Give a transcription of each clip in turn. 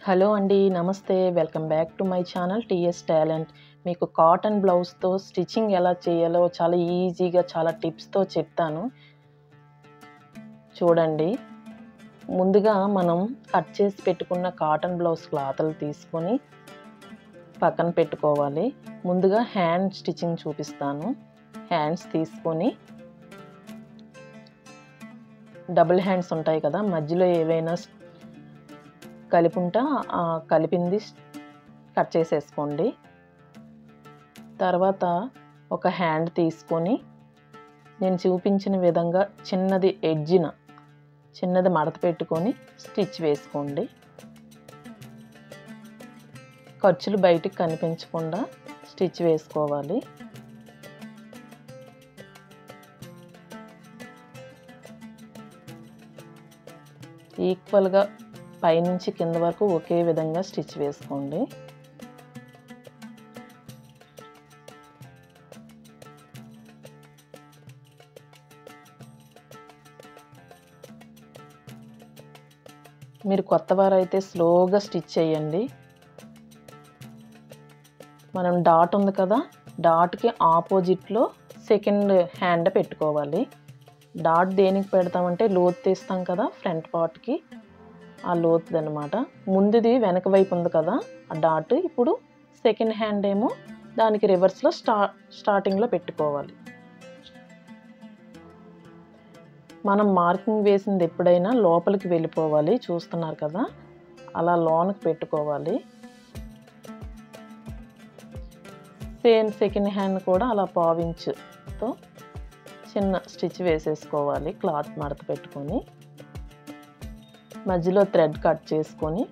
Hello అండి. నమస్తే. Welcome back to my channel TS talent. మీకు కాటన్ బ్లౌజ్‌తో స్టిచ్చింగ్ ఎలా చేయాలో చాలా ఈజీగా చాలా టిప్స్‌తో చెప్తాను. చూడండి. ముందుగా మనం కట్ చేసి పెట్టుకున్న కాటన్ బ్లౌజ్ క్లాతులు తీసుకొని పక్కన పెట్టుకోవాలి. ముందుగా హ్యాండ్ స్టిచ్చింగ్ చూపిస్తాను. హ్యాండ్స్ తీసుకొని డబుల్ హ్యాండ్స్ ఉంటాయి కదా! మధ్యలో ఏవైనా కలిపుంటే కలిపింది కట్ చేసేసుకోండి. తర్వాత ఒక హ్యాండ్ తీసుకొని నేను చూపించిన విధంగా చిన్నది మడత పెట్టుకొని స్టిచ్ వేసుకోండి. ఖర్చులు బయటికి కనిపించకుండా స్టిచ్ వేసుకోవాలి. ఈక్వల్‌గా పైనుంచి కింద వరకు ఒకే విధంగా స్టిచ్ వేసుకోండి. మీరు కొత్తవారైతే స్లోగా స్టిచ్ చేయండి. మనం డాట్ ఉంది కదా, డాట్‌కి ఆపోజిట్లో సెకండ్ హ్యాండ్ పెట్టుకోవాలి. డాట్ దేనికి పెడతామంటే లోతు తీస్తాం కదా ఫ్రంట్ పార్ట్‌కి, ఆ లోతుదనమాట. ముందుది వెనక వైపు ఉంది కదా ఆ డాట్, ఇప్పుడు సెకండ్ హ్యాండ్ ఏమో దానికి రివర్స్‌లో స్టార్టింగ్‌లో పెట్టుకోవాలి. మనం మార్కింగ్ వేసింది ఎప్పుడైనా లోపలికి వెళ్ళిపోవాలి. చూస్తున్నారు కదా, అలా లోనకి పెట్టుకోవాలి. సేమ్ సెకండ్ హ్యాండ్ కూడా అలా పావించుతో చిన్న స్టిచ్ వేసేసుకోవాలి. క్లాత్ మడత పెట్టుకొని మధ్యలో థ్రెడ్ కట్ చేసుకొని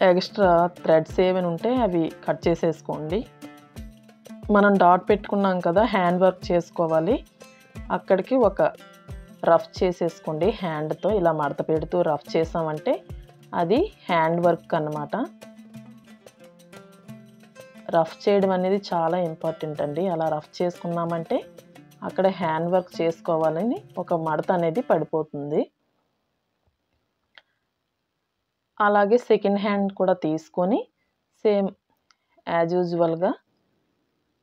ఎక్స్ట్రా థ్రెడ్స్ ఏమైనా ఉంటే అవి కట్ చేసేసుకోండి. మనం డాట్ పెట్టుకున్నాం కదా, హ్యాండ్ వర్క్ చేసుకోవాలి. అక్కడికి ఒక రఫ్ చేసేసుకోండి. హ్యాండ్తో ఇలా మడత పెడుతూ రఫ్ చేసామంటే అది హ్యాండ్ వర్క్ అన్నమాట. రఫ్ చేయడం అనేది చాలా ఇంపార్టెంట్ అండి. అలా రఫ్ చేసుకున్నామంటే అక్కడ హ్యాండ్ వర్క్ చేసుకోవాలని ఒక మడత అనేది పడిపోతుంది. అలాగే సెకండ్ హ్యాండ్ కూడా తీసుకొని సేమ్ యాజ్ యూజువల్‌గా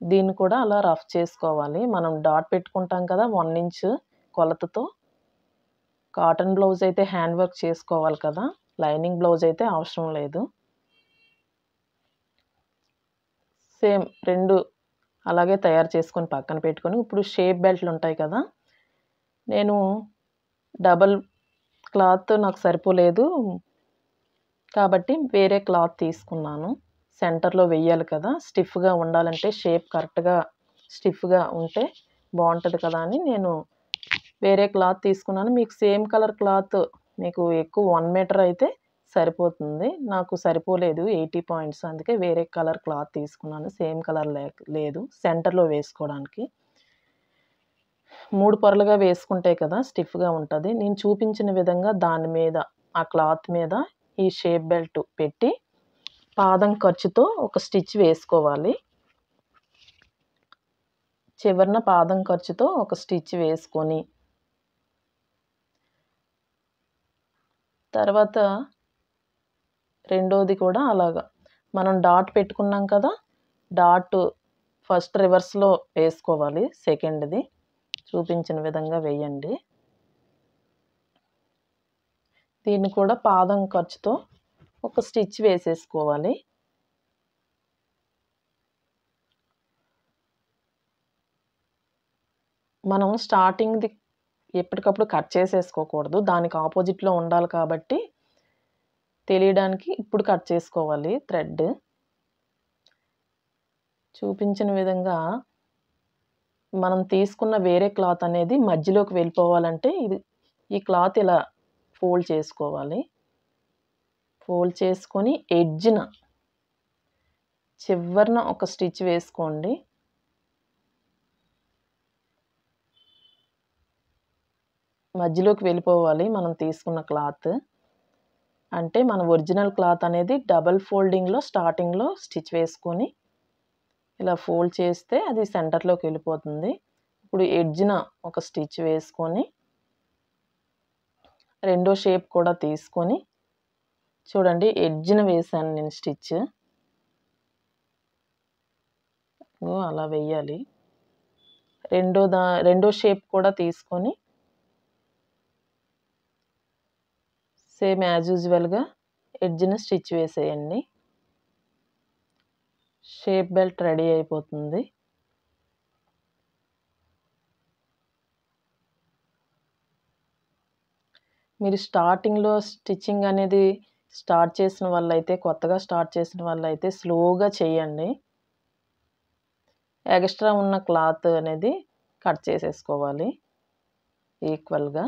దీన్ని కూడా అలా రఫ్ చేసుకోవాలి. మనం డాట్ పెట్టుకుంటాం కదా 1 ఇంచ్ కొలతతో. కాటన్ బ్లౌజ్ అయితే హ్యాండ్ వర్క్ చేసుకోవాలి కదా, లైనింగ్ బ్లౌజ్ అయితే అవసరం లేదు. సేమ్ 2 అలాగే తయారు చేసుకొని పక్కన పెట్టుకొని, ఇప్పుడు షేప్ బెల్ట్లు ఉంటాయి కదా, నేను డబల్ క్లాత్ నాకు సరిపోలేదు కాబట్టి వేరే క్లాత్ తీసుకున్నాను. సెంటర్‌లో వెయ్యాలి కదా, స్టిఫ్‌గా ఉండాలంటే షేప్ కరెక్ట్‌గా స్టిఫ్‌గా ఉంటే బాగుంటుంది కదా అని నేను వేరే క్లాత్ తీసుకున్నాను. మీకు సేమ్ కలర్ క్లాత్ మీకు ఎక్కువ 1 మీటర్ అయితే సరిపోతుంది. నాకు సరిపోలేదు 80 పాయింట్స్, అందుకే వేరే కలర్ క్లాత్ తీసుకున్నాను. సేమ్ కలర్ లేదు సెంటర్‌లో వేసుకోవడానికి. 3 పొరలుగా వేసుకుంటే కదా స్టిఫ్‌గా ఉంటది. నేను చూపించిన విధంగా దాని మీద ఆ క్లాత్ మీద ఈ షేప్ బెల్ట్ పెట్టి పాదం ఖర్చుతో ఒక స్టిచ్ వేసుకోవాలి. చివరన పాదం ఖర్చుతో ఒక స్టిచ్ వేసుకొని తర్వాత రెండోది కూడా అలాగా మనం డాట్ పెట్టుకున్నాం కదా, డాట్ ఫస్ట్ రివర్స్‌లో వేసుకోవాలి. సెకండ్‌ది చూపించిన విధంగా వేయండి. దీన్ని కూడా పాదం ఖర్చుతో ఒక స్టిచ్ వేసేసుకోవాలి. మనం స్టార్టింగ్‌ది ఎప్పటికప్పుడు కట్ చేసేసుకోకూడదు. దానికి ఆపోజిట్‌లో ఉండాలి కాబట్టి తెలియడానికి ఇప్పుడు కట్ చేసుకోవాలి థ్రెడ్. చూపించిన విధంగా మనం తీసుకున్న వేరే క్లాత్ అనేది మధ్యలోకి వెళ్ళిపోవాలంటే ఈ క్లాత్ ఇలా ఫోల్డ్ చేసుకోవాలి. ఫోల్డ్ చేసుకొని చివరన ఒక స్టిచ్ వేసుకోండి. మధ్యలోకి వెళ్ళిపోవాలి మనం తీసుకున్న క్లాత్. అంటే మన ఒరిజినల్ క్లాత్ అనేది డబల్ ఫోల్డింగ్‌లో స్టార్టింగ్‌లో స్టిచ్ వేసుకొని ఇలా ఫోల్డ్ చేస్తే అది సెంటర్‌లోకి వెళ్ళిపోతుంది. ఇప్పుడు ఎడ్జ్‌న ఒక స్టిచ్ వేసుకొని రెండో షేప్ కూడా తీసుకొని చూడండి ఎడ్జ్‌న వేశాను నేను స్టిచ్. అలా వెయ్యాలి. రెండో షేప్ కూడా తీసుకొని సేమ్ యాజ్ యూజువల్‌గా ఎడ్జ్‌న స్టిచ్ వేసేయండి. షేప్ బెల్ట్ రెడీ అయిపోతుంది. మీరు స్టార్టింగ్‌లో స్టిచ్చింగ్ అనేది స్టార్ట్ చేసిన వాళ్ళైతే, కొత్తగా స్టార్ట్ చేసిన వాళ్ళైతే స్లోగా చేయండి. ఎక్స్‌ట్రా ఉన్న క్లాత్ అనేది కట్ చేసేసుకోవాలి ఈక్వల్‌గా.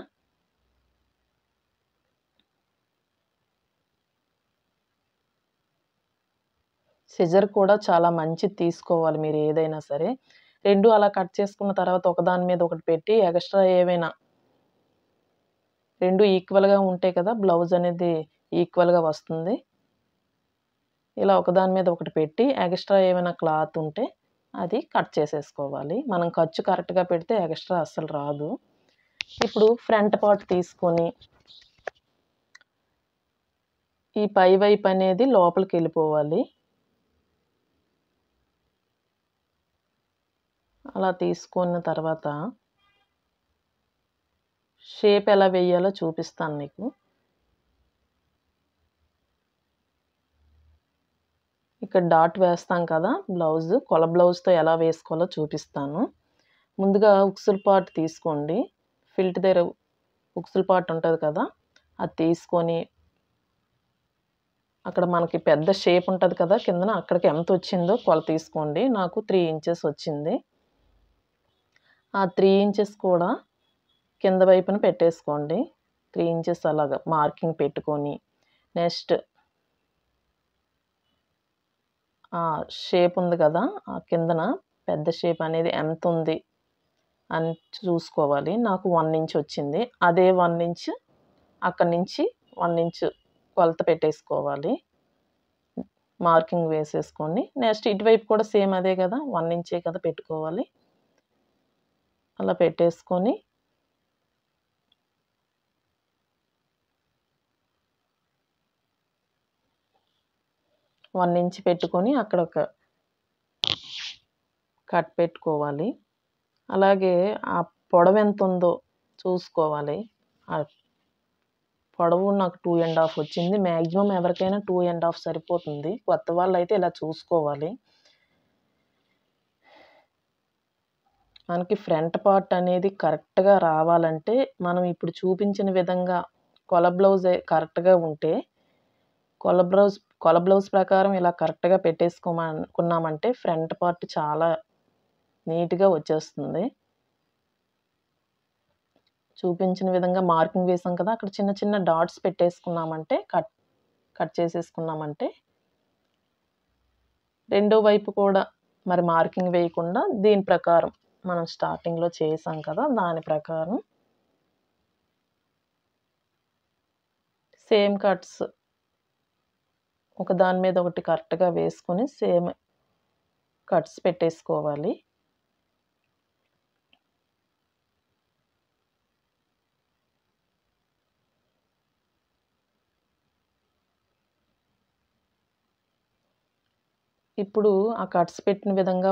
సిజర్ కూడా చాలా మంచిది తీసుకోవాలి మీరు ఏదైనా సరే. 2 అలా కట్ చేసుకున్న తర్వాత ఒకదాని మీద ఒకటి పెట్టి ఎక్స్‌ట్రా ఏవైనా 2 ఈక్వల్‌గా ఉంటాయి కదా! బ్లౌజ్ అనేది ఈక్వల్‌గా వస్తుంది. ఇలా ఒకదాని మీద ఒకటి పెట్టి ఎక్స్‌ట్రా ఏమైనా క్లాత్ ఉంటే అది కట్ చేసేసుకోవాలి. మనం ఖర్చు కరెక్ట్‌గా పెడితే ఎక్స్‌ట్రా అస్సలు రాదు. ఇప్పుడు ఫ్రంట్ పార్ట్ తీసుకొని ఈ పై వైపు అనేది లోపలికెళ్ళిపోవాలి. అలా తీసుకున్న తర్వాత షేప్ ఎలా వేయాలో చూపిస్తాను నీకు. ఇక్కడ డాట్ వేస్తాం కదా! కొల బ్లౌజ్‌తో ఎలా వేసుకోవాలో చూపిస్తాను. ముందుగా ఉక్సులు పార్ట్ తీసుకోండి. ఫిల్ట్ దగ్గర ఉక్సులు పార్ట్ ఉంటది కదా! అది తీసుకొని అక్కడ మనకి పెద్ద షేప్ ఉంటది కదా! కిందన అక్కడికి ఎంతొచ్చిందో కొలత తీసుకోండి. నాకు 3 ఇంచెస్ వచ్చింది. ఆ 3 ఇంచెస్ కూడా కింద వైపున పెట్టేసుకోండి. 3 ఇంచెస్ అలాగా మార్కింగ్ పెట్టుకొని నెక్స్ట్ ఆ షేప్ ఉంది కదా! ఆ కిందన పెద్ద షేప్ అనేది ఎంతుంది అని చూసుకోవాలి. నాకు 1 ఇంచ్ వచ్చింది. అదే 1 ఇంచ్ అక్కడి నుంచి 1 ఇంచ్ కొలత పెట్టేసుకోవాలి. మార్కింగ్ వేసేసుకోండి. నెక్స్ట్ ఇటువైపు కూడా సేమ్ అదే కదా! 1 ఇంచే కదా పెట్టుకోవాలి. అలా పెట్టేసుకొని ఇంచ్ పెట్టుకొని అక్కడ ఒక కట్ పెట్టుకోవాలి. అలాగే ఆ పొడవెంతుందో చూసుకోవాలి. ఆ పొడవు నాకు 2½ వచ్చింది. మాక్సిమం ఎవరికైనా 2½ సరిపోతుంది. కొత్త వాళ్ళైతే ఇలా చూసుకోవాలి. మనకి ఫ్రంట్ పార్ట్ అనేది కరెక్ట్‌గా రావాలంటే, మనం ఇప్పుడు చూపించిన విధంగా కొల బ్లౌజే కరెక్ట్‌గా ఉంటే, కొల బ్లౌజ్ ప్రకారం ఇలా కరెక్ట్‌గా పెట్టేసుకోమనుకున్నామంటే ఫ్రంట్ పార్ట్ చాలా నీట్‌గా వచ్చేస్తుంది. చూపించిన విధంగా మార్కింగ్ వేసాం కదా! అక్కడ చిన్న చిన్న డాట్స్ పెట్టేసుకున్నామంటే కట్ చేసేసుకున్నామంటే రెండో వైపు కూడా మరి మార్కింగ్ వేయకుండా దీని ప్రకారం మనం స్టార్టింగ్‌లో చేసాం కదా! దాని ప్రకారం సేమ్ కట్స్ ఒక దాని మీద ఒకటి కరెక్ట్‌గా వేసుకొని సేమ్ కట్స్ పెట్టేసుకోవాలి. ఇప్పుడు ఆ కట్స్ పెట్టిన విధంగా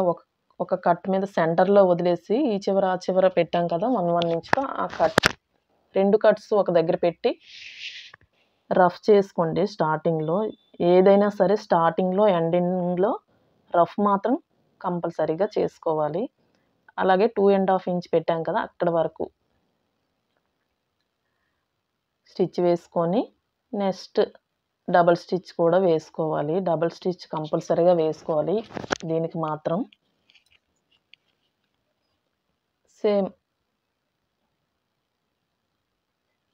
ఒక కట్ మీద సెంటర్‌లో వదిలేసి ఈ చివర, ఆ చివర పెట్టాం కదా! 1 ఇంచ్‌తో ఆ 2 కట్స్ ఒక దగ్గర పెట్టి రఫ్ చేసుకోండి స్టార్టింగ్‌లో. ఏదైనా సరే స్టార్టింగ్‌లో, ఎండింగ్‌లో రఫ్ మాత్రం కంపల్సరీగా చేసుకోవాలి. అలాగే 2½ ఇంచ్ పెట్టాం కదా! అక్కడి వరకు స్టిచ్ వేసుకొని నెక్స్ట్ డబుల్ స్టిచ్ కూడా వేసుకోవాలి. డబుల్ స్టిచ్ కంపల్సరీగా వేసుకోవాలి దీనికి మాత్రం. సేమ్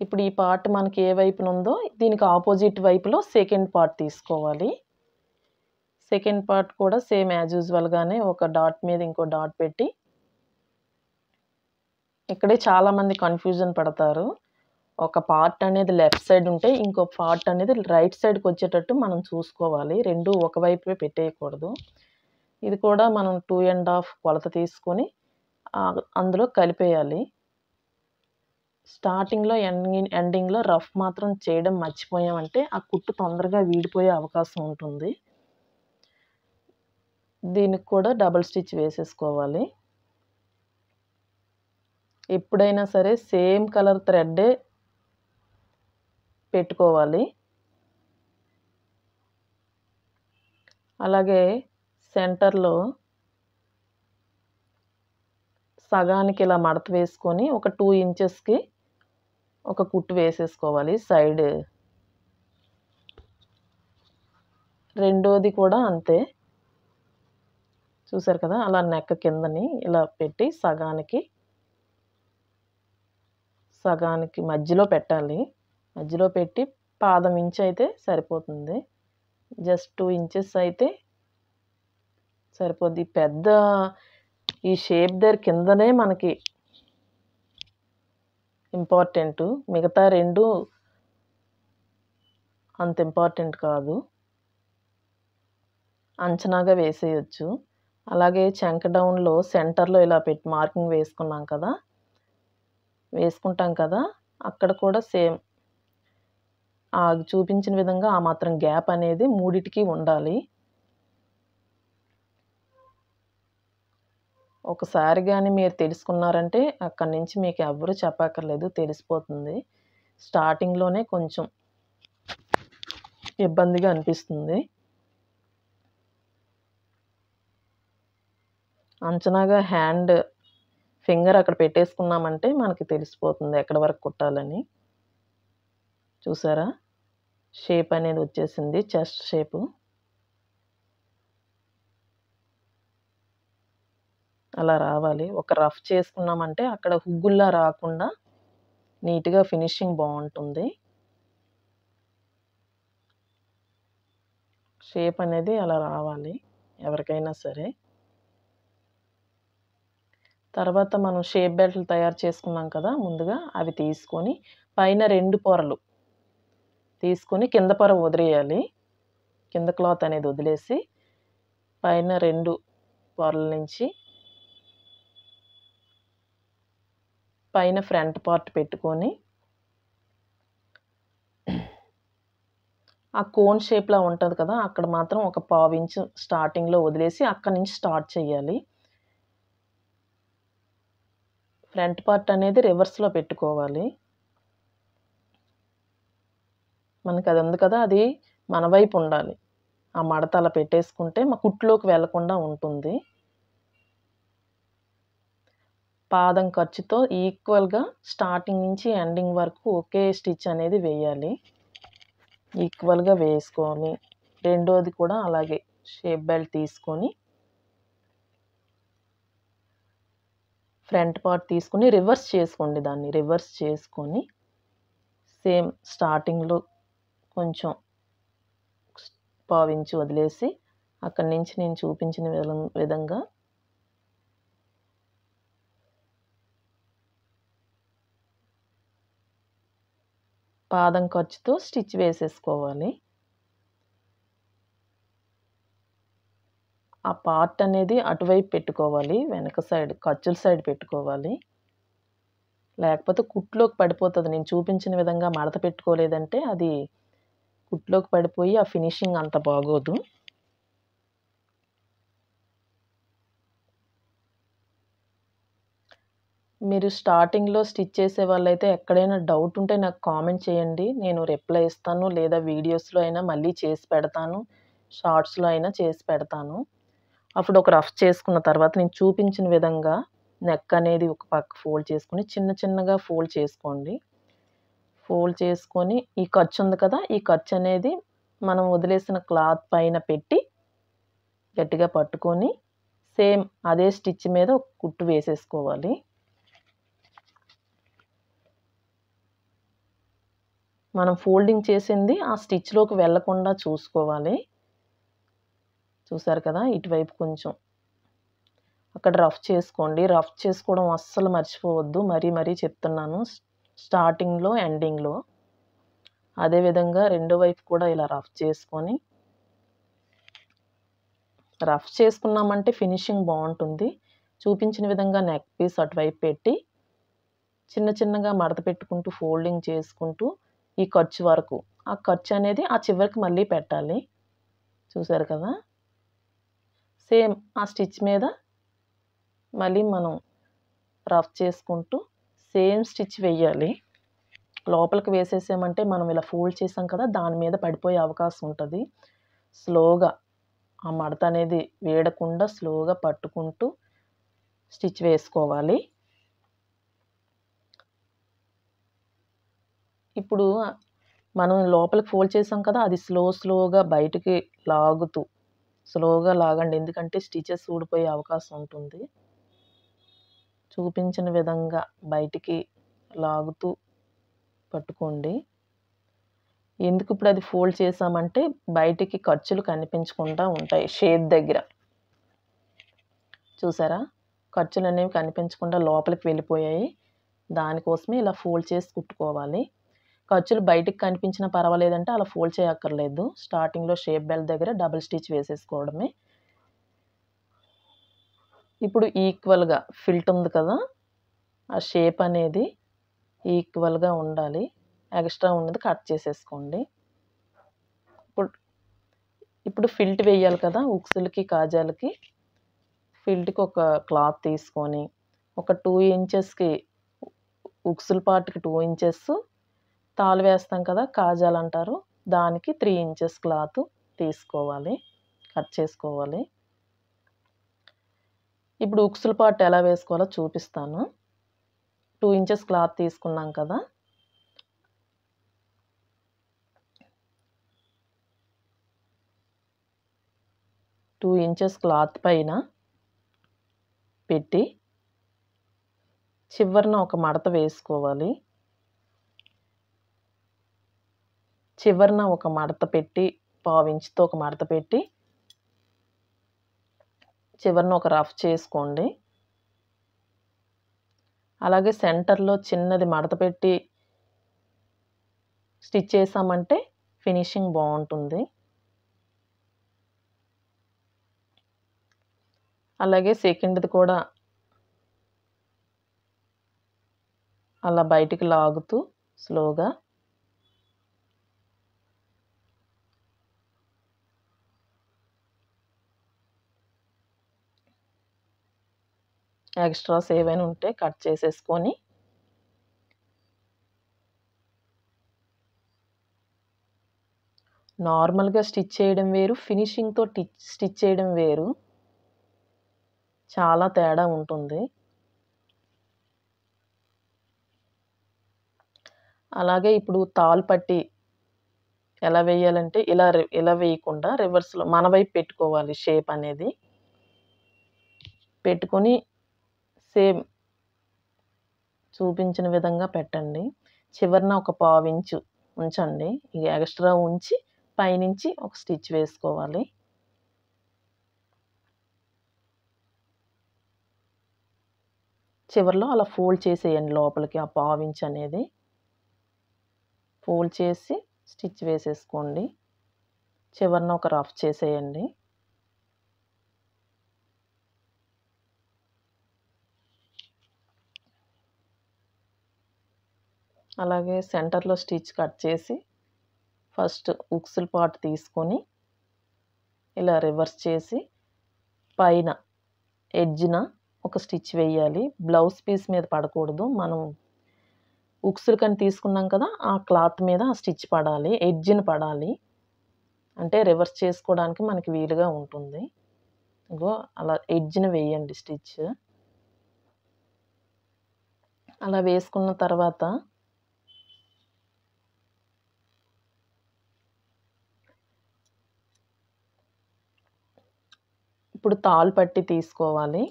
ఇప్పుడు ఈ పార్ట్ మనకి ఏ వైపున ఉందో దీనికి ఆపోజిట్ వైపులో సెకండ్ పార్ట్ తీసుకోవాలి. సెకండ్ పార్ట్ కూడా సేమ్ యాజ్ యూజువల్‌గానే ఒక డాట్ మీద ఇంకో డాట్ పెట్టి ఇక్కడే చాలామంది కన్‌ఫ్యూజన్ పడతారు. ఒక పార్ట్ అనేది లెఫ్ట్ సైడ్ ఉంటే, ఇంకో పార్ట్ అనేది రైట్ సైడ్‌కొచ్చేటట్టు మనం చూసుకోవాలి. 2 ఒకవైపే పెట్టేయకూడదు. ఇది కూడా మనం 2½ కొలత తీసుకొని అందులో కలిపేయాలి. స్టార్టింగ్‌లో, ఎండింగ్‌లో రఫ్ మాత్రం చేయడం మర్చిపోయామంటే ఆ కుట్టు తొందరగా వీడిపోయే అవకాశం ఉంటుంది. దీనికి కూడా డబుల్ స్టిచ్ వేసేసుకోవాలి. ఎప్పుడైనా సరే సేమ్ కలర్ థ్రెడ్డే పెట్టుకోవాలి. అలాగే సెంటర్‌లో సగానికి ఇలా మడత వేసుకొని ఒక 2 ఇంచెస్‌కి ఒక కుట్టు వేసేసుకోవాలి సైడ్. రెండోది కూడా అంతే. చూసారు కదా! అలా నెక్ కిందని ఇలా పెట్టి సగానికి మధ్యలో పెట్టాలి. మధ్యలో పెట్టి పాదం ఇంచు అయితే సరిపోతుంది. జస్ట్ 2 ఇంచెస్ అయితే సరిపోద్ది. ఈ షేప్ దగ్గర కిందనే మనకి ఇంపార్టెంటు. మిగతా 2 అంత ఇంపార్టెంట్ కాదు. అంచనాగా వేసేయొచ్చు. అలాగే చంక డౌన్‌లో సెంటర్‌లో ఇలా పెట్టి మార్కింగ్ వేసుకుంటాం కదా! అక్కడ కూడా సేమ్ చూపించిన విధంగా ఆ మాత్రం గ్యాప్ అనేది మూడిటికి ఉండాలి. ఒకసారి గాని మీరు తెలుసుకున్నారంటే అక్కడి నుంచి మీకు ఎవ్వరు చెప్పక్కర్లేదు, తెలిసిపోతుంది. స్టార్టింగ్‌లోనే కొంచెం ఇబ్బందిగా అనిపిస్తుంది. అంచనాగా ఫింగర్ అక్కడ పెట్టేసుకున్నామంటే మనకి తెలిసిపోతుంది ఎక్కడి వరకు కుట్టాలని. చూసారా? షేప్ అనేది వచ్చేసింది. Chest shape. అలా రావాలి. ఒక రఫ్ చేసుకున్నామంటే అక్కడ హుగ్గుల్లా రాకుండా నీట్‌గా ఫినిషింగ్ బావుంటుంది. షేప్ అనేది అలా రావాలి ఎవరికైనా సరే. తర్వాత మనం షేప్ బెల్ట్‌లు తయారు చేసుకున్నాం కదా! ముందుగా అవి తీసుకొని పైన 2 పొరలు తీసుకొని కింద పొర వదిలేయాలి. కింద క్లాత్ అనేది వదిలేసి పైన 2 పొరల నుంచి పైన ఫ్రంట్ పార్ట్ పెట్టుకొని ఆ కోన్ షేప్‌లా ఉంటది కదా! అక్కడ మాత్రం ఒక పావించు స్టార్టింగ్‌లో వదిలేసి అక్కడి నుంచి స్టార్ట్ చేయాలి. ఫ్రంట్ పార్ట్ అనేది రివర్స్‌లో పెట్టుకోవాలి. మనకది ఉంది కదా! అది మన వైపు ఉండాలి. ఆ మడత అలా పెట్టేసుకుంటే కుట్టులోకి వెళ్ళకుండా ఉంటుంది. పాదం ఖర్చుతో ఈక్వల్‌గా స్టార్టింగ్ నుంచి ఎండింగ్ వరకు ఒకే స్టిచ్ అనేది వేయాలి. ఈక్వల్‌గా వేసుకొని రెండోది కూడా అలాగే షేప్ బెల్ట్ తీసుకొని ఫ్రంట్ పార్ట్ తీసుకొని రివర్స్ చేసుకోండి దాన్ని. రివర్స్ చేసుకొని సేమ్ స్టార్టింగ్‌లో కొంచెం పావించి వదిలేసి అక్కడి నుంచి నేను చూపించిన విధంగా పాదం ఖర్చుతో స్టిచ్ వేసేసుకోవాలి. ఆ పార్ట్ అనేది అటువైపు పెట్టుకోవాలి. వెనక సైడ్ ఖర్చుల సైడ్ పెట్టుకోవాలి. లేకపోతే కుట్టులోకి పడిపోతది. నేను చూపించిన విధంగా మడత పెట్టుకోలేదంటే అది కుట్టులోకి పడిపోయి ఆ ఫినిషింగ్ అంత బాగోదు. మీరు స్టార్టింగ్‌లో స్టిచ్ చేసే వాళ్ళైతే ఎక్కడైనా డౌట్ ఉంటే నాకు కామెంట్ చేయండి. నేను రిప్లై ఇస్తాను. లేదా వీడియోస్‌లో అయినా మళ్ళీ చేసి పెడతాను. షార్ట్స్‌లో అయినా చేసి పెడతాను. అప్పుడు ఒక రఫ్ చేసుకున్న తర్వాత నేను చూపించిన విధంగా నెక్ అనేది ఒక పక్క ఫోల్డ్ చేసుకొని చిన్న చిన్నగా ఫోల్డ్ చేసుకోండి. ఫోల్డ్ చేసుకొని ఈ ఖర్చు ఉంది కదా! ఈ ఖర్చు అనేది మనం వదిలేసిన క్లాత్ పైన పెట్టి గట్టిగా పట్టుకొని సేమ్ అదే స్టిచ్ మీద ఒక కుట్టు వేసేసుకోవాలి. మనం ఫోల్డింగ్ చేసింది ఆ స్టిచ్‌లోకి వెళ్ళకుండా చూసుకోవాలి. చూసారు కదా! ఇటువైపు కొంచెం అక్కడ రఫ్ చేసుకోండి. రఫ్ చేసుకోవడం అస్సలు మర్చిపోవద్దు. మరీ చెప్తున్నాను. స్టార్టింగ్‌లో, ఎండింగ్‌లో. అదే విధంగా రెండో వైపు కూడా ఇలా రఫ్ చేసుకున్నామంటే ఫినిషింగ్ బావుంటుంది. చూపించిన విధంగా నెక్ పీస్ అటువైపు పెట్టి చిన్న చిన్నగా మడత పెట్టుకుంటూ ఫోల్డింగ్ చేసుకుంటూ ఈ ఖర్చు వరకు, ఆ ఖర్చు అనేది ఆ చివరికి మళ్ళీ పెట్టాలి. చూసారు కదా! సేమ్ ఆ స్టిచ్ మీద మళ్ళీ మనం రఫ్ చేసుకుంటూ సేమ్ స్టిచ్ వెయ్యాలి. లోపలికి వేసేసామంటే మనం ఇలా ఫోల్డ్ చేసాం కదా! దాని మీద పడిపోయే అవకాశం ఉంటది. స్లోగా ఆ మడత అనేది వీడకుండా స్లోగా పట్టుకుంటూ స్టిచ్ వేసుకోవాలి. ఇప్పుడు మనం లోపలికి ఫోల్డ్ చేసాం కదా! అది స్లోగా బయటికి లాగుతూ స్లోగా లాగండి. ఎందుకంటే స్టిచెస్ ఊడిపోయే అవకాశం ఉంటుంది. చూపించిన విధంగా బయటికి లాగుతూ పట్టుకోండి. ఎందుకు ఇప్పుడు అది ఫోల్డ్ చేసామంటే బయటికి ఖర్చులు కనిపించకుండా ఉంటాయి షేప్ దగ్గర. చూసారా? ఖర్చులనేవి కనిపించకుండా లోపలికి వెళ్ళిపోయాయి. దానికోసమే ఇలా ఫోల్డ్ చేసి కుట్టుకోవాలి. ఖర్చులు బయటికి కనిపించినా పర్వాలేదంటే అలా ఫోల్డ్ చేయక్కర్లేదు. స్టార్టింగ్‌లో షేప్ బెల్ట్ దగ్గర డబుల్ స్టిచ్ వేసేసుకోవడమే. ఇప్పుడు ఈక్వల్‌గా ఫిల్ట్ ఉంది కదా! ఆ షేప్ అనేది ఈక్వల్‌గా ఉండాలి. ఎక్స్ట్రా ఉన్నది కట్ చేసేసుకోండి. ఇప్పుడు ఇప్పుడు ఫిల్ట్ వేయాలి కదా! ఉక్సులకి, కాజాలకి. ఫిల్ట్‌కి ఒక క్లాత్ తీసుకొని ఒక 2 ఇంచెస్‌కి ఉక్సుల పార్ట్‌కి 2 ఇంచెస్ తాళ్ళు వేస్తాం కదా! కాజాలంటారు. దానికి 3 ఇంచెస్ క్లాత్ తీసుకోవాలి. కట్ చేసుకోవాలి. ఇప్పుడు ఉక్సుల పార్ట్ ఎలా వేసుకోవాలో చూపిస్తాను. 2 ఇంచెస్ క్లాత్ తీసుకున్నాం కదా! టూ ఇంచెస్ క్లాత్ పైన పెట్టి చివరన ఒక మడత వేసుకోవాలి. చివరన ఒక మడత పెట్టి పావించుతో ఒక మడత పెట్టి చివరన ఒక రఫ్ చేసుకోండి. అలాగే సెంటర్‌లో చిన్నది మడత పెట్టి స్టిచ్ చేసామంటే ఫినిషింగ్ బావుంటుంది. అలాగే సెకండ్‌ది కూడా అలా బయటికి లాగుతూ స్లోగా ఎక్స్‌ట్రాస్ ఏవైనా ఉంటే కట్ చేసేసుకొని నార్మల్‌గా స్టిచ్ చేయడం వేరు, ఫినిషింగ్‌తో స్టిచ్ చేయడం వేరు. చాలా తేడా ఉంటుంది. అలాగే ఇప్పుడు తాళ్ళు పట్టి ఎలా వేయాలంటే ఇలా వేయకుండా రివర్స్‌లో మన వైపు పెట్టుకోవాలి షేప్ అనేది. పెట్టుకొని సేమ్ చూపించిన విధంగా పెట్టండి. చివరన ఒక పావించు ఉంచండి. ఇగ ఎక్స్‌ట్రా ఉంచి పైనుంచి ఒక స్టిచ్ వేసుకోవాలి. చివర్లో అలా ఫోల్డ్ చేసేయండి లోపలికి ఆ పావించ్ అనేది. ఫోల్డ్ చేసి స్టిచ్ వేసేసుకోండి. చివరన ఒక రఫ్ చేసేయండి. అలాగే సెంటర్‌లో స్టిచ్ కట్ చేసి ఫస్ట్ ఉక్సుల పార్ట్ తీసుకొని ఇలా రివర్స్ చేసి పైన ఎడ్జ్‌న ఒక స్టిచ్ వేయాలి. బ్లౌజ్ పీస్ మీద పడకూడదు. మనం ఉక్సులకని తీసుకున్నాం కదా! ఆ క్లాత్ మీద ఆ స్టిచ్ పడాలి. ఎడ్జ్‌న పడాలి. అంటే రివర్స్ చేసుకోవడానికి మనకి వీలుగా ఉంటుంది. ఇగో అలా ఎడ్జ్‌న వేయండి స్టిచ్. అలా వేసుకున్న తర్వాత ఇప్పుడు తాళ్ళు పట్టి తీసుకోవాలి.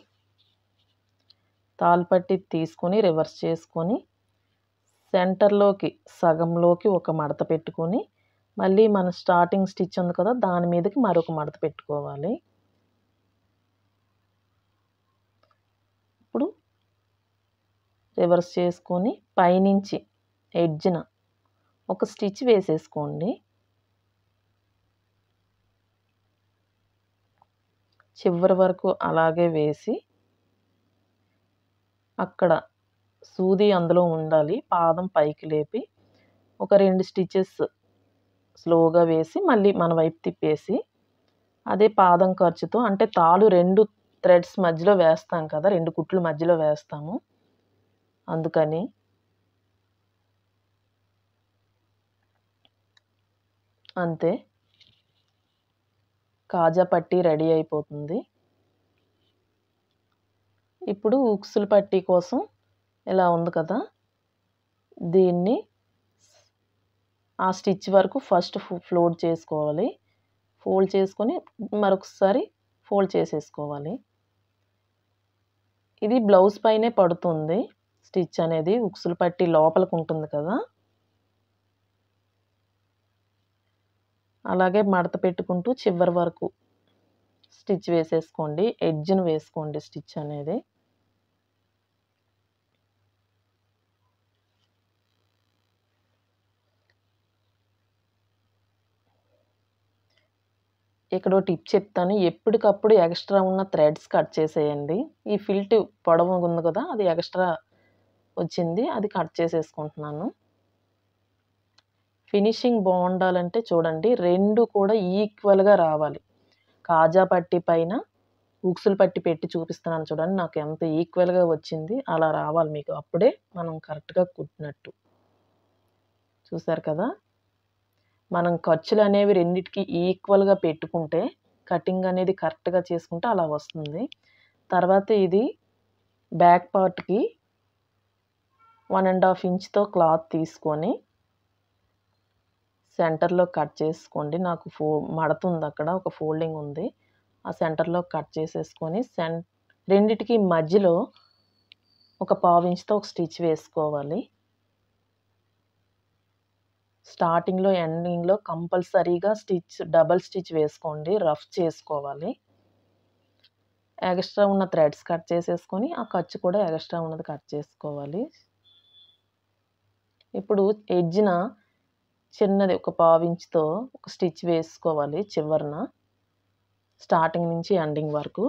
తాళ్ళు పట్టి తీసుకొని రివర్స్ చేసుకొని సెంటర్‌లోకి సగంలోకి ఒక మడత పెట్టుకొని మళ్ళీ మన స్టార్టింగ్ స్టిచ్ ఉంది కదా! దాని మీదకి మరొక మడత పెట్టుకోవాలి. ఇప్పుడు రివర్స్ చేసుకొని పైనుంచి ఎడ్జ్‌న ఒక స్టిచ్ వేసేసుకోండి. చివరి వరకు అలాగే వేసి అక్కడ సూది అందులో ఉండాలి. పాదం పైకి లేపి ఒక 2 స్టిచెస్ స్లోగా వేసి మళ్ళీ మన వైపు తిప్పేసి అదే పాదం ఖర్చుతో అంటే తాళ్ళు 2 థ్రెడ్స్ మధ్యలో వేస్తాం కదా! 2 కుట్లు మధ్యలో వేస్తాము. అందుకని. అంతే. కాజా పట్టీ రెడీ అయిపోతుంది. ఇప్పుడు ఉక్సులు పట్టీ కోసం ఇలా ఉంది కదా! దీన్ని ఆ స్టిచ్ వరకు ఫస్ట్ ఫోల్డ్ చేసుకోవాలి. ఫోల్డ్ చేసుకొని మరొకసారి ఫోల్డ్ చేసేసుకోవాలి. ఇది బ్లౌజ్ పైనే పడుతుంది స్టిచ్ అనేది. ఉక్సులు పట్టీ లోపలికి ఉంటుంది కదా! అలాగే మడత పెట్టుకుంటూ చివరి వరకు స్టిచ్ వేసేసుకోండి. ఎడ్జ్‌ని వేసుకోండి స్టిచ్ అనేది. ఇక్కడో టిప్ చెప్తాను. ఎప్పటికప్పుడు ఎక్స్‌ట్రా ఉన్న థ్రెడ్స్ కట్ చేసేయండి. ఈ ఫిల్ట్ పొడవుగా ఉంది కదా! అది ఎక్స్‌ట్రా వచ్చింది. అది కట్ చేసేసుకుంటున్నాను. ఫినిషింగ్ బావుండాలంటే చూడండి 2 కూడా ఈక్వల్‌గా రావాలి. కాజా పట్టీ పైన ఉక్సులు పట్టీ పెట్టి చూపిస్తున్నాను చూడండి. నాకు ఎంత ఈక్వల్‌గా వచ్చింది. అలా రావాలి మీకు. అప్పుడే మనం కరెక్ట్‌గా కుట్టినట్టు. చూసారు కదా! మనం ఖర్చులనేవి రెండిటికి ఈక్వల్‌గా పెట్టుకుంటే కటింగ్ అనేది కరెక్ట్‌గా చేసుకుంటే అలా వస్తుంది. తర్వాత ఇది బ్యాక్ పార్ట్‌కి 1 ½ ఇంచ్‌తో క్లాత్ తీసుకొని సెంటర్‌లో కట్ చేసుకోండి. నాకు మడతుందక్కడ. ఒక ఫోల్డింగ్ ఉంది. ఆ సెంటర్‌లో కట్ చేసేసుకొని రెండిటికి మధ్యలో ఒక పావు ఇంచ్‌తో ఒక స్టిచ్ వేసుకోవాలి. స్టార్టింగ్‌లో, ఎండింగ్‌లో కంపల్సరీగా డబుల్ స్టిచ్ వేసుకోండి. రఫ్ చేసుకోవాలి. ఎక్స్‌ట్రా ఉన్న థ్రెడ్స్ కట్ చేసేసుకొని, ఆ ఖర్చు కూడా ఎక్స్‌ట్రా ఉన్నది కట్ చేసుకోవాలి. ఇప్పుడు ఎడ్జ్‌న చిన్నది ఒక పావు ఇంచ్‌తో ఒక స్టిచ్ వేసుకోవాలి చివరన. స్టార్టింగ్ నుంచి ఎండింగ్ వరకు.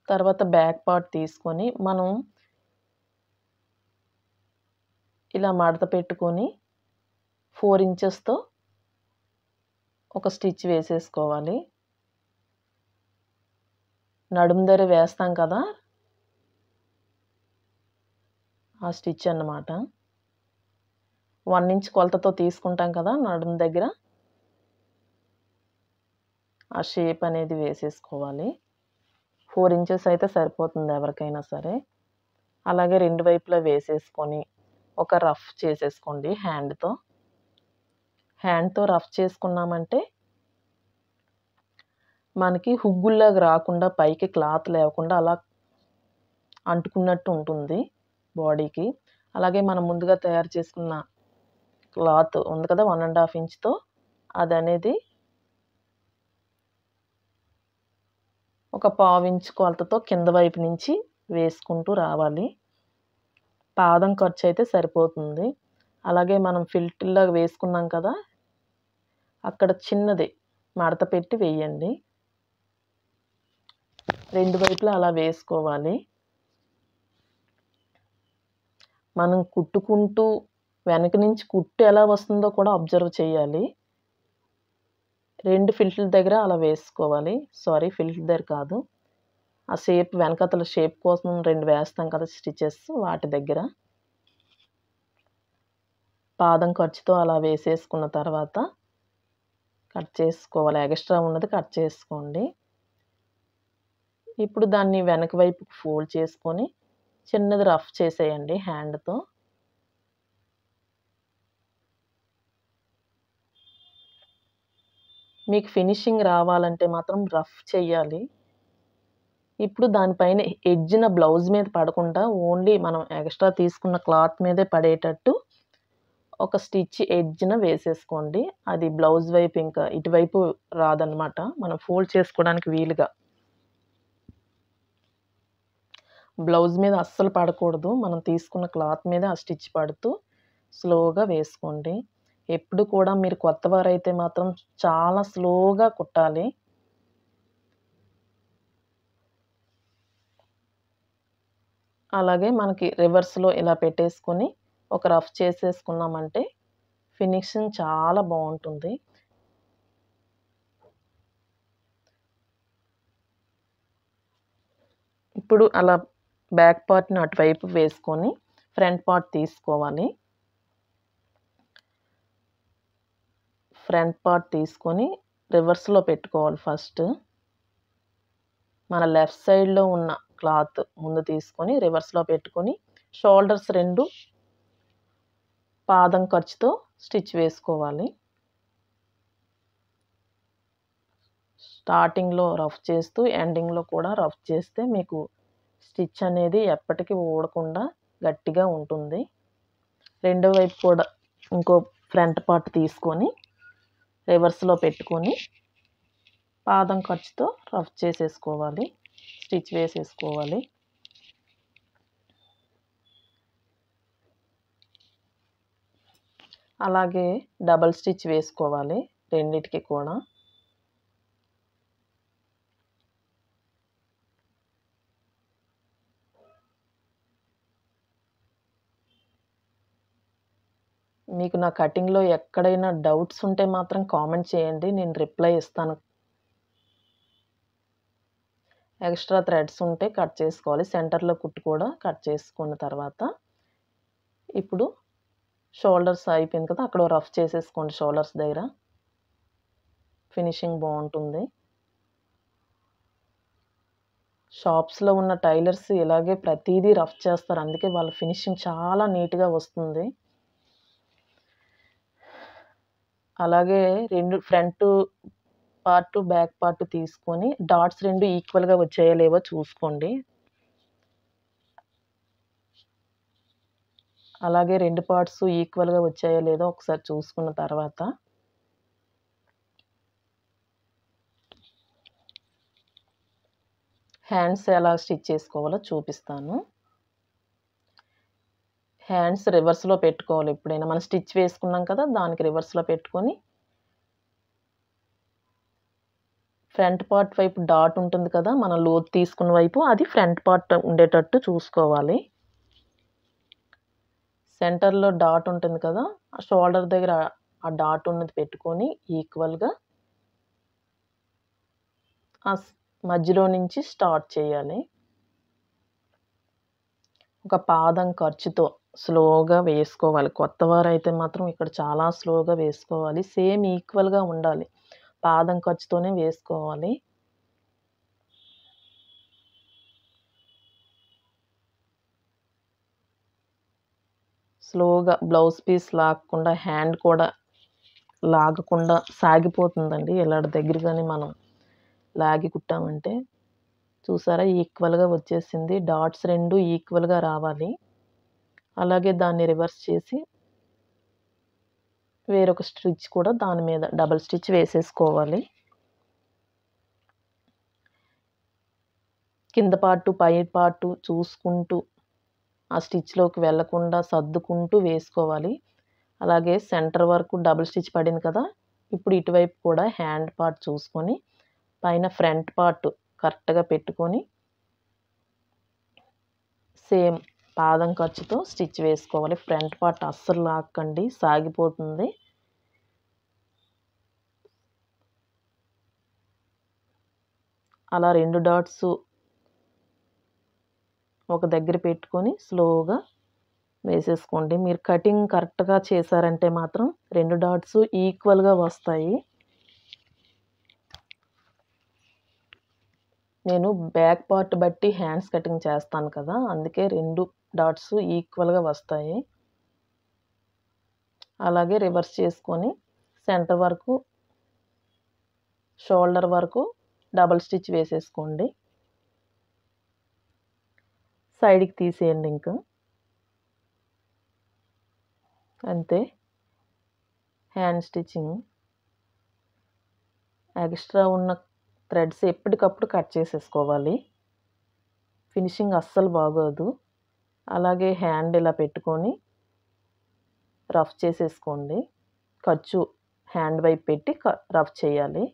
తర్వాత బ్యాక్ పార్ట్ తీసుకొని మనం ఇలా మడత పెట్టుకొని 4 ఇంచెస్‌తో ఒక స్టిచ్ వేసేసుకోవాలి. నడుము దగ్గర వేస్తాం కదా! ఆ స్టిచ్ అన్నమాట. 1 ఇంచ్ కొలతతో తీసుకుంటాం కదా! నడుము దగ్గర. ఆ షేప్ అనేది వేసేసుకోవాలి. 4 ఇంచెస్ అయితే సరిపోతుంది ఎవరికైనా సరే. అలాగే 2 వైపులా వేసేసుకొని ఒక రఫ్ చేసేసుకోండి హ్యాండ్‌తో. హ్యాండ్‌తో రఫ్ చేసుకున్నామంటే మనకి హుగ్గుల్లాగా రాకుండా పైకి క్లాత్ లేకుండా అలా అంటుకున్నట్టు ఉంటుంది బాడీకి. అలాగే మనం ముందుగా తయారు చేసుకున్న క్లాత్ ఉంది కదా! 1 ½ ఇంచ్‌తో అదనేది ఒక పావు ఇంచ్ కొలతతో కింద వైపు నుంచి వేసుకుంటూ రావాలి. పాదం ఖర్చయితే సరిపోతుంది. అలాగే మనం ఫిల్ట్‌లాగా వేసుకున్నాం కదా! అక్కడ చిన్నది మడత పెట్టి వెయ్యండి. 2 వైపులా అలా వేసుకోవాలి. మనం కుట్టుకుంటూ వెనక నుంచి కుట్టు ఎలా వస్తుందో కూడా అబ్జర్వ్ చేయాలి. 2 ఫిల్ట్‌ల దగ్గర అలా వేసుకోవాలి. ఫిల్ట్‌ల దగ్గర కాదు. ఆ షేప్ వెనకాతల షేప్ కోసం 2 వేస్తాం కదా! స్టిచెస్ వాటి దగ్గర. పాదం ఖర్చుతో అలా వేసేసుకున్న తర్వాత కట్ చేసుకోవాలి. ఎక్స్‌ట్రా ఉన్నది కట్ చేసుకోండి. ఇప్పుడు దాన్ని వెనక వైపుకి ఫోల్డ్ చేసుకొని చిన్నది రఫ్ చేసేయండి హ్యాండ్‌తో. మీకు ఫినిషింగ్ రావాలంటే మాత్రం రఫ్ చెయ్యాలి. ఇప్పుడు దానిపైన ఎడ్జ్‌న బ్లౌజ్ మీద పడకుండా ఓన్లీ మనం ఎక్స్‌ట్రా తీసుకున్న క్లాత్ మీదే పడేటట్టు ఒక స్టిచ్ ఎడ్జ్‌న వేసేసుకోండి. అది బ్లౌజ్ వైపు ఇంకా ఇటువైపు రాదనమాట. మనం ఫోల్డ్ చేసుకోవడానికి వీలుగా. బ్లౌజ్ మీద అస్సలు పడకూడదు. మనం తీసుకున్న క్లాత్ మీద ఆ స్టిచ్ పడుతూ స్లోగా వేసుకోండి. ఎప్పుడు కూడా మీరు కొత్తవారైతే మాత్రం చాలా స్లోగా కుట్టాలి. అలాగే మనకి రివర్స్‌లో ఇలా పెట్టేసుకొని ఒక రఫ్ చేసేసుకున్నామంటే ఫినిషింగ్ చాలా బావుంటుంది. ఇప్పుడు అలా బ్యాక్ పార్ట్‌ని అటువైపు వేసుకొని ఫ్రంట్ పార్ట్ తీసుకోవాలి. ఫ్రంట్ పార్ట్ తీసుకొని రివర్స్‌లో పెట్టుకోవాలి ఫస్ట్. మన లెఫ్ట్ సైడ్‌లో ఉన్న క్లాత్ ముందు తీసుకొని రివర్స్‌లో పెట్టుకొని షోల్డర్స్ 2 పాదం ఖర్చుతో స్టిచ్ వేసుకోవాలి. స్టార్టింగ్‌లో రఫ్ చేస్తూ ఎండింగ్‌లో కూడా రఫ్ చేస్తే మీకు స్టిచ్ అనేది ఎప్పటికీ ఊడకుండా గట్టిగా ఉంటుంది. రెండో వైపు కూడా ఇంకో ఫ్రంట్ పార్ట్ తీసుకొని రివర్స్‌లో పెట్టుకొని పాదం ఖర్చుతో రఫ్ చేసేసుకోవాలి. స్టిచ్ వేసేసుకోవాలి. అలాగే డబల్ స్టిచ్ వేసుకోవాలి రెండిటికి కూడా. మీకు నా కటింగ్‌లో ఎక్కడైనా డౌట్స్ ఉంటే మాత్రం కామెంట్ చేయండి. నేను రిప్లై ఇస్తాను. ఎక్స్‌ట్రా థ్రెడ్స్ ఉంటే కట్ చేసుకోవాలి. సెంటర్‌లో కుట్టు కూడా కట్ చేసుకున్న తర్వాత ఇప్పుడు షోల్డర్స్ అయిపోయింది కదా! అక్కడ రఫ్ చేసేసుకోండి షోల్డర్స్ దగ్గర. ఫినిషింగ్ బావుంటుంది. షాప్స్‌లో ఉన్న టైలర్స్ ఇలాగే ప్రతీదీ రఫ్ చేస్తారు. అందుకే వాళ్ళ ఫినిషింగ్ చాలా నీట్‌గా వస్తుంది. అలాగే 2 ఫ్రంట్ పార్ట్, బ్యాక్ పార్ట్ తీసుకొని డాట్స్ 2 ఈక్వల్‌గా వచ్చాయో లేవో చూసుకోండి. అలాగే 2 పార్ట్స్ ఈక్వల్‌గా వచ్చాయో లేదో ఒకసారి చూసుకున్న తర్వాత హ్యాండ్స్ ఎలా స్టిచ్ చేసుకోవాలో చూపిస్తాను. హ్యాండ్స్ రివర్స్‌లో పెట్టుకోవాలి ఎప్పుడైనా. మనం స్టిచ్ వేసుకున్నాం కదా! దానికి రివర్స్‌లో పెట్టుకొని ఫ్రంట్ పార్ట్ వైపు డాట్ ఉంటుంది కదా! మనం లోతు తీసుకున్న వైపు అది ఫ్రంట్ పార్ట్ ఉండేటట్టు చూసుకోవాలి. సెంటర్‌లో డాట్ ఉంటుంది కదా! ఆ షోల్డర్ దగ్గర ఆ డాట్ ఉన్నది పెట్టుకొని ఈక్వల్‌గా మధ్యలో నుంచి స్టార్ట్ చేయాలి. ఒక పాదం ఖర్చుతో స్లోగా వేసుకోవాలి. కొత్తవారైతే మాత్రం ఇక్కడ చాలా స్లోగా వేసుకోవాలి. సేమ్ ఈక్వల్‌గా ఉండాలి. పాదం ఖర్చుతోనే వేసుకోవాలి. స్లోగా బ్లౌజ్ పీస్ లాగకుండా హ్యాండ్ కూడా లాగకుండా సాగిపోతుందండి. ఇలాంటి దగ్గరగానే మనం లాగి కుట్టామంటే. చూసారా ఈక్వల్‌గా వచ్చేసింది. డాట్స్ 2 ఈక్వల్‌గా రావాలి. అలాగే దాన్ని రివర్స్ చేసి వేరొక స్టిచ్ కూడా దాని మీద డబుల్ స్టిచ్ వేసేసుకోవాలి. కింద పార్టు, పై పార్టు చూసుకుంటూ ఆ స్టిచ్‌లోకి వెళ్ళకుండా సర్దుకుంటూ వేసుకోవాలి. అలాగే సెంటర్ వరకు డబుల్ స్టిచ్ పడింది కదా! ఇప్పుడు ఇటువైపు కూడా హ్యాండ్ పార్ట్ చూసుకొని పైన ఫ్రంట్ పార్ట్ కరెక్ట్‌గా పెట్టుకొని సేమ్ పాదం ఖర్చుతో స్టిచ్ వేసుకోవాలి. ఫ్రంట్ పార్ట్ అస్సలు లాగకండి సాగిపోతుంది. అలా 2 డాట్స్ ఒక దగ్గర పెట్టుకొని స్లోగా వేసేసుకోండి. మీరు కటింగ్ కరెక్ట్‌గా చేశారంటే మాత్రం 2 డాట్స్ ఈక్వల్‌గా వస్తాయి. నేను బ్యాక్ పార్ట్ బట్టి హ్యాండ్స్ కటింగ్ చేస్తాను కదా! అందుకే 2 డాట్స్ ఈక్వల్‌గా వస్తాయి. అలాగే రివర్స్ చేసుకొని సెంటర్ వరకు, షోల్డర్ వరకు డబుల్ స్టిచ్ వేసేసుకోండి. సైడ్‌కి తీసేయండి ఇంక. అంతే. Hand stitching. ఎక్స్ట్రా ఉన్న థ్రెడ్స్ ఎప్పటికప్పుడు కట్ చేసేసుకోవాలి. ఫినిషింగ్ అస్సలు బాగోదు. అలాగే హ్యాండ్ ఇలా పెట్టుకొని రఫ్ చేసేసుకోండి. ఖర్చు హ్యాండ్ వైపు పెట్టి రఫ్ చేయాలి.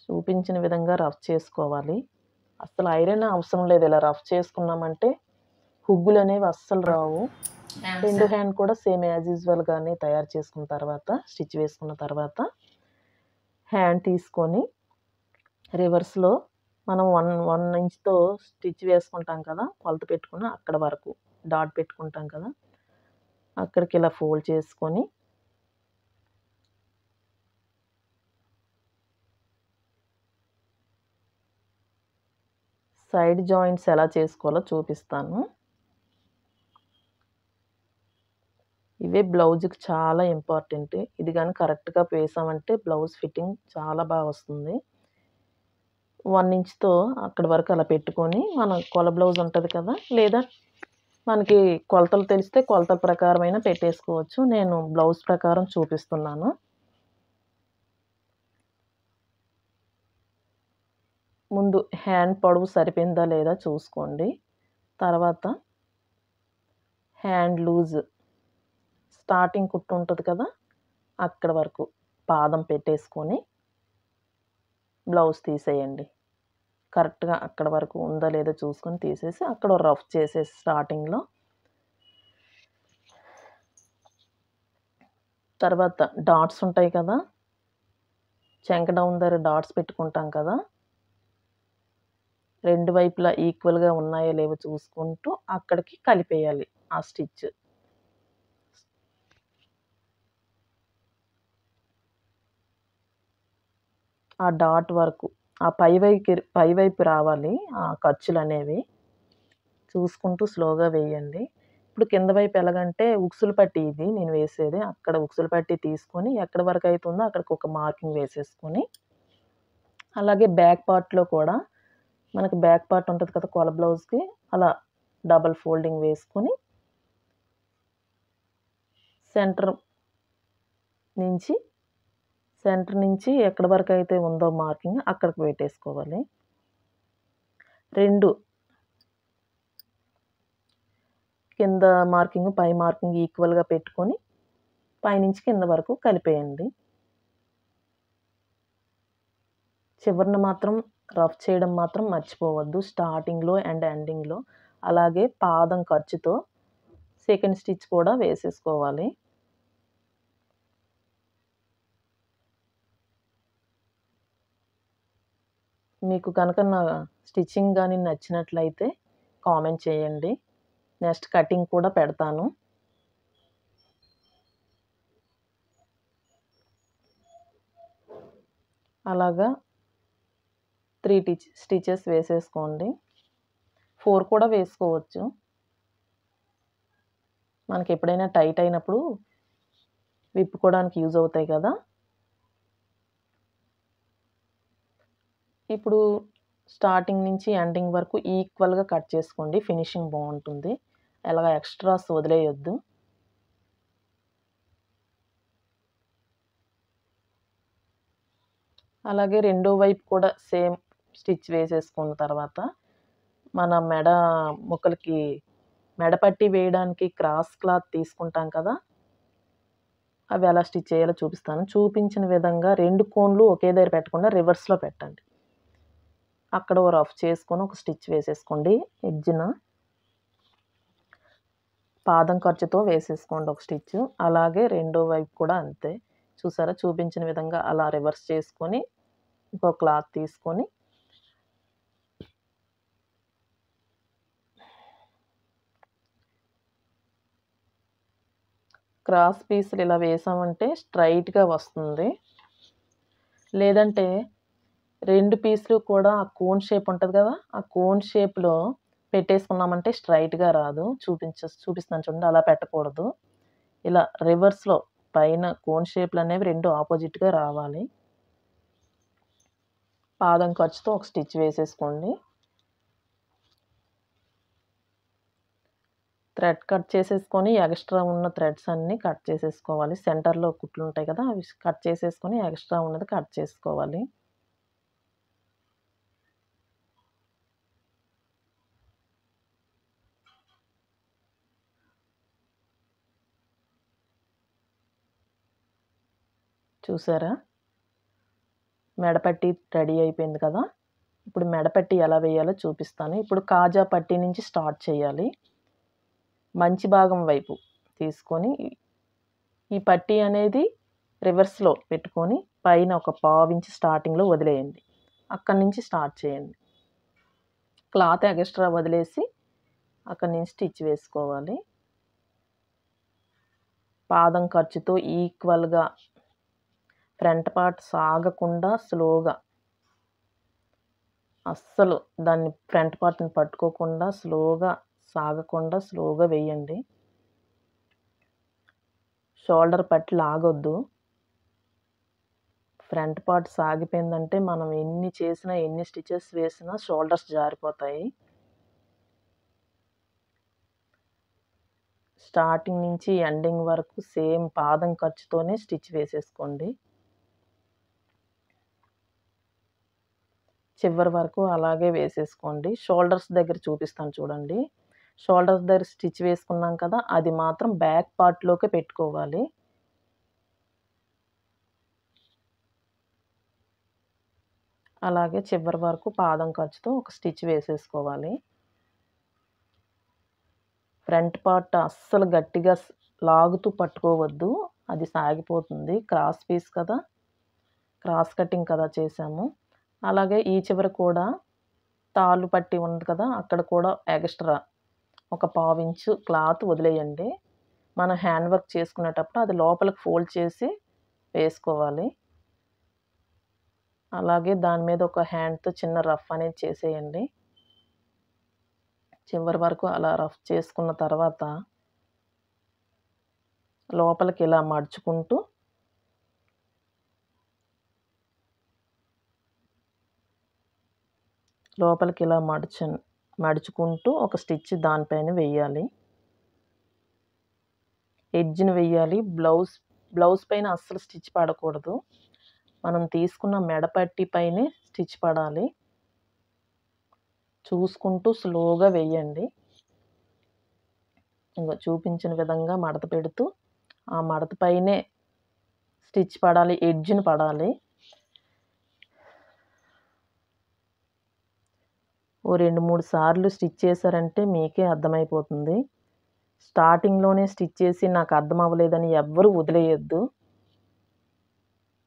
చూపించిన విధంగా రఫ్ చేసుకోవాలి. అస్సలు ఐరన్ అవసరం లేదు. ఇలా రఫ్ చేసుకున్నామంటే హుగ్గులు అనేవి అస్సలు రావు. రెండో హ్యాండ్ కూడా సేమ్ యాజ్ యూజువల్గానే తయారు చేసుకున్న తర్వాత స్టిచ్ వేసుకున్న తర్వాత హ్యాండ్ తీసుకొని రివర్స్లో మనం 1 ఇంచ్తో స్టిచ్ వేసుకుంటాం కదా, కొలత పెట్టుకుని అక్కడ వరకు డాట్ పెట్టుకుంటాం కదా, అక్కడికి ఇలా ఫోల్డ్ చేసుకొని సైడ్ జాయింట్స్ ఎలా చేసుకోవాలో చూపిస్తాను. ఇవే బ్లౌజ్కి చాలా ఇంపార్టెంట్. ఇది కానీ కరెక్ట్గా వేసామంటే బ్లౌజ్ ఫిట్టింగ్ చాలా బాగా వస్తుంది. 1 ఇంచ్తో అక్కడి వరకు అలా పెట్టుకొని మన కొల బ్లౌజ్ ఉంటుంది కదా, లేదా మనకి కొలతలు తెలిస్తే కొలతల ప్రకారమైనా పెట్టేసుకోవచ్చు. నేను బ్లౌజ్ ప్రకారం చూపిస్తున్నాను. ముందు హ్యాండ్ పొడవు సరిపోయిందా లేదా చూసుకోండి. తర్వాత హ్యాండ్ లూజ్ స్టార్టింగ్ కుట్టు ఉంటుంది కదా, అక్కడ వరకు పాదం పెట్టేసుకొని బ్లౌజ్ తీసేయండి. కరెక్ట్గా అక్కడ వరకు ఉందా లేదా చూసుకొని తీసేసి అక్కడ రఫ్ చేసేసి స్టార్టింగ్లో. తర్వాత డాట్స్ ఉంటాయి కదా, చెంక డౌన్ దగ్గర డాట్స్ పెట్టుకుంటాం కదా, రెండు వైపులా ఈక్వల్గా ఉన్నాయో లేవో చూసుకుంటూ అక్కడికి కలిపేయాలి ఆ స్టిచ్. ఆ డాట్ వరకు ఆ పైవైపు రావాలి ఆ ఖర్చులు అనేవి చూసుకుంటూ స్లోగా వేయండి. ఇప్పుడు కింద వైపు ఎలాగంటే ఉక్సులు పట్టి ఇది నేను వేసేది, అక్కడ ఉక్సులు పట్టి తీసుకొని ఎక్కడి వరకు అవుతుందో అక్కడికి ఒక మార్కింగ్ వేసేసుకొని, అలాగే బ్యాక్ పార్ట్‌లో కూడా మనకి బ్యాక్ పార్ట్ ఉంటుంది కదా కొల బ్లౌజ్‌కి, అలా డబల్ ఫోల్డింగ్ వేసుకొని సెంటర్ నుంచి ఎక్కడి వరకు అయితే ఉందో మార్కింగ్ అక్కడికి పెట్టేసుకోవాలి. 2 కింద మార్కింగ్ పై మార్కింగ్ ఈక్వల్‌గా పెట్టుకొని పైనుంచి కింద వరకు కలిపేయండి. చివరన మాత్రం రఫ్ చేయడం మాత్రం మర్చిపోవద్దు స్టార్టింగ్‌లో అండ్ ఎండింగ్‌లో. అలాగే పాదం ఖర్చుతో సెకండ్ స్టిచ్ కూడా వేసేసుకోవాలి. మీకు కనుక నా స్టిచ్చింగ్ గాని నచ్చినట్లయితే కామెంట్ చేయండి. నెక్స్ట్ కటింగ్ కూడా పెడతాను. అలాగా 3 స్టిచెస్ వేసేసుకోండి. 4 కూడా వేసుకోవచ్చు. మనకి ఎప్పుడైనా టైట్ అయినప్పుడు విప్పుకోవడానికి యూజ్ అవుతాయి కదా. ఇప్పుడు స్టార్టింగ్ నుంచి ఎండింగ్ వరకు ఈక్వల్‌గా కట్ చేసుకోండి. ఫినిషింగ్ బాగుంటుంది. ఎలాగ ఎక్స్ట్రాస్ వదిలేయొద్దు. అలాగే రెండో వైపు కూడా సేమ్ స్టిచ్ వేసేసుకున్న తర్వాత మన ముక్కలకి మెడ పట్టి వేయడానికి క్రాస్ క్లాత్ తీసుకుంటాం కదా, అవి ఎలా స్టిచ్ చేయాలో చూపిస్తాను. చూపించిన విధంగా 2 కోన్లు ఒకే దగ్గర పెట్టకుండా రివర్స్‌లో పెట్టండి. అక్కడ ఓ రఫ్ చేసుకొని ఒక స్టిచ్ వేసేసుకోండి. ఎడ్జ్‌న పాదం ఖర్చుతో వేసేసుకోండి ఒక స్టిచ్. అలాగే రెండో వైపు కూడా అంతే. చూసారా, చూపించిన విధంగా అలా రివర్స్ చేసుకొని ఇంకో క్లాత్ తీసుకొని క్రాస్ పీసులు ఇలా వేసామంటే స్ట్రైట్‌గా వస్తుంది. లేదంటే 2 పీసులు కూడా ఆ కోన్ షేప్ ఉంటది కదా, ఆ కోన్ షేప్‌లో పెట్టేసుకున్నామంటే స్ట్రైట్‌గా రాదు. చూపిస్తున్నాను చూడండి, అలా పెట్టకూడదు. ఇలా రివర్స్‌లో పైన కోన్ షేప్‌లనేవి 2 ఆపోజిట్‌గా రావాలి. పాదం ఖర్చుతో ఒక స్టిచ్ వేసేసుకోండి. థ్రెడ్ కట్ చేసేసుకొని ఎక్స్ట్రా ఉన్న థ్రెడ్స్ అన్నీ కట్ చేసేసుకోవాలి. సెంటర్‌లో కుట్లు ఉంటాయి కదా, అవి కట్ చేసేసుకొని ఎక్స్ట్రా ఉన్నది కట్ చేసుకోవాలి. చూసారా, మెడపట్టి రెడీ అయిపోయింది కదా. ఇప్పుడు మెడపట్టి ఎలా వేయాలో చూపిస్తాను. ఇప్పుడు కాజా పట్టి నుంచి స్టార్ట్ చేయాలి. మంచి భాగం వైపు తీసుకొని ఈ పట్టీ అనేది రివర్స్లో పెట్టుకొని పైన ఒక పావించి స్టార్టింగ్లో వదిలేయండి. అక్కడి నుంచి స్టార్ట్ చేయండి. క్లాత్ ఎక్స్ట్రా వదిలేసి అక్కడి నుంచి స్టిచ్ వేసుకోవాలి. పాదం ఖర్చుతో ఈక్వల్గా ఫ్రంట్ పార్ట్ సాగకుండా స్లోగా, అస్సలు దాన్ని ఫ్రంట్ పార్ట్ని పట్టుకోకుండా స్లోగా సాగకుండా స్లోగా వేయండి. షోల్డర్ పట్టి లాగొద్దు. ఫ్రంట్ పార్ట్ సాగిపోయిందంటే మనం ఎన్ని చేసినా ఎన్ని స్టిచెస్ వేసినా షోల్డర్స్ జారిపోతాయి. స్టార్టింగ్ నుంచి ఎండింగ్ వరకు సేమ్ పాదం ఖర్చుతోనే స్టిచ్ వేసేసుకోండి. చివరి వరకు అలాగే వేసేసుకోండి. షోల్డర్స్ దగ్గర చూపిస్తాను చూడండి. షోల్డర్స్ దగ్గర స్టిచ్ వేసుకున్నాం కదా, అది మాత్రం బ్యాక్ పార్ట్లోకే పెట్టుకోవాలి. అలాగే చివరి వరకు పాదం ఖర్చుతో ఒక స్టిచ్ వేసేసుకోవాలి. ఫ్రంట్ పార్ట్ అస్సలు గట్టిగా లాగుతూ పట్టుకోవద్దు, అది సాగిపోతుంది. క్రాస్ పీస్ కదా, క్రాస్ కటింగ్ కదా చేసాము. అలాగే ఈ చివర కూడా తాళ్ళు పట్టి ఉంది కదా, అక్కడ కూడా ఎక్స్ట్రా ఒక పావించు క్లాత్ వదిలేయండి. మనం హ్యాండ్ వర్క్ చేసుకునేటప్పుడు అది లోపలికి ఫోల్డ్ చేసి వేసుకోవాలి. అలాగే దాని మీద ఒక హ్యాండ్తో చిన్న రఫ్ అనేది చేసేయండి. చివరి వరకు అలా రఫ్ చేసుకున్న తర్వాత లోపలికి ఇలా మడుచుకుంటూ లోపలికి ఇలా మడుచుకుంటూ ఒక స్టిచ్ దానిపైన వేయాలి. ఎడ్జ్ని వేయాలి. బ్లౌజ్ పైన అస్సలు స్టిచ్ పడకూడదు. మనం తీసుకున్న మెడపట్టి పైనే స్టిచ్ పడాలి. చూసుకుంటూ స్లోగా వేయండి. ఇంకో చూపించిన విధంగా మడత పెడుతూ ఆ మడత పైనే స్టిచ్ పడాలి, ఎడ్జ్ని పడాలి. ఓ 2-3 సార్లు స్టిచ్ చేశారంటే మీకే అర్థమైపోతుంది. స్టార్టింగ్లోనే స్టిచ్ చేసి నాకు అర్థం అవ్వలేదని ఎవ్వరూ వదిలేయొద్దు.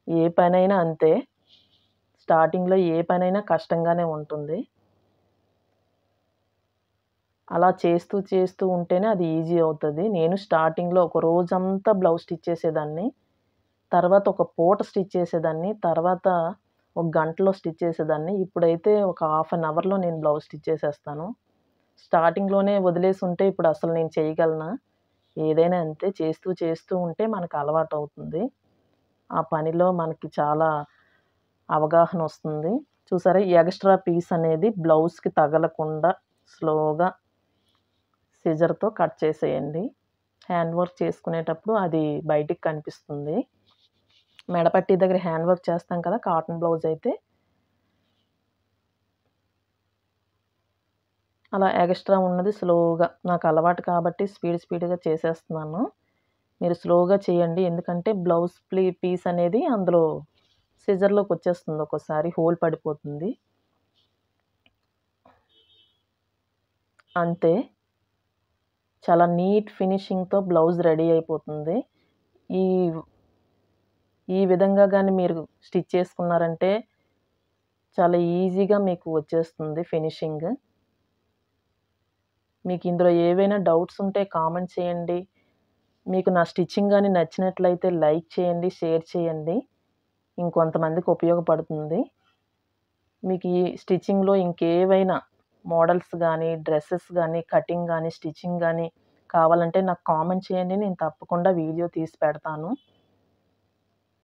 ఏ పనైనా అంతే. స్టార్టింగ్లో ఏ పనైనా కష్టంగానే ఉంటుంది. అలా చేస్తూ ఉంటేనే అది ఈజీ అవుతుంది. నేను స్టార్టింగ్లో ఒక రోజంతా బ్లౌజ్ స్టిచ్ చేసేదాన్ని. తర్వాత ఒక పూట స్టిచ్ చేసేదాన్ని. తర్వాత ఒక గంటలో స్టిచ్ చేసేదాన్ని. ఇప్పుడైతే ఒక హాఫ్ అన్ అవర్‌లో నేను బ్లౌజ్ స్టిచ్ చేసేస్తాను. స్టార్టింగ్‌లోనే వదిలేసి ఉంటే ఇప్పుడు అసలు నేను చేయగలనా? ఏదైనా అంతే. చేస్తూ ఉంటే మనకు అలవాటవుతుంది. ఆ పనిలో మనకి చాలా అవగాహన వస్తుంది. చూసారా, ఈ ఎక్స్ట్రా పీస్ అనేది బ్లౌజ్‌కి తగలకుండా స్లోగా సిజర్‌తో కట్ చేసేయండి. హ్యాండ్ వర్క్ చేసుకునేటప్పుడు అది బయటికి కనిపిస్తుంది. మెడపట్టి దగ్గర హ్యాండ్ వర్క్ చేస్తాం కదా, కాటన్ బ్లౌజ్ అయితే అలా ఎక్స్ట్రా ఉన్నది స్లోగా, నాకు అలవాటు కాబట్టి స్పీడ్‌గా చేసేస్తున్నాను. మీరు స్లోగా చేయండి. ఎందుకంటే బ్లౌజ్ పీస్ అనేది అందులో సిజర్‌లోకి వచ్చేస్తుంది. ఒక్కోసారి హోల్ పడిపోతుంది. అంతే. చాలా నీట్ ఫినిషింగ్‌తో బ్లౌజ్ రెడీ అయిపోతుంది. ఈ ఈ విధంగా గాని మీరు స్టిచ్ చేసుకున్నారంటే చాలా ఈజీగా మీకు వచ్చేస్తుంది ఫినిషింగ్. మీకు ఇందులో ఏవైనా డౌట్స్ ఉంటే కామెంట్ చేయండి. మీకు నా స్టిచ్చింగ్ గాని నచ్చినట్లయితే లైక్ చేయండి, షేర్ చేయండి. ఇంకొంతమందికి ఉపయోగపడుతుంది. మీకు ఈ స్టిచ్చింగ్‌లో ఇంకేవైనా మోడల్స్ గానీ, డ్రెసెస్ గానీ, కటింగ్ గానీ, స్టిచ్చింగ్ గానీ కావాలంటే నాకు కామెంట్ చేయండి. నేను తప్పకుండా వీడియో తీసి పెడతాను.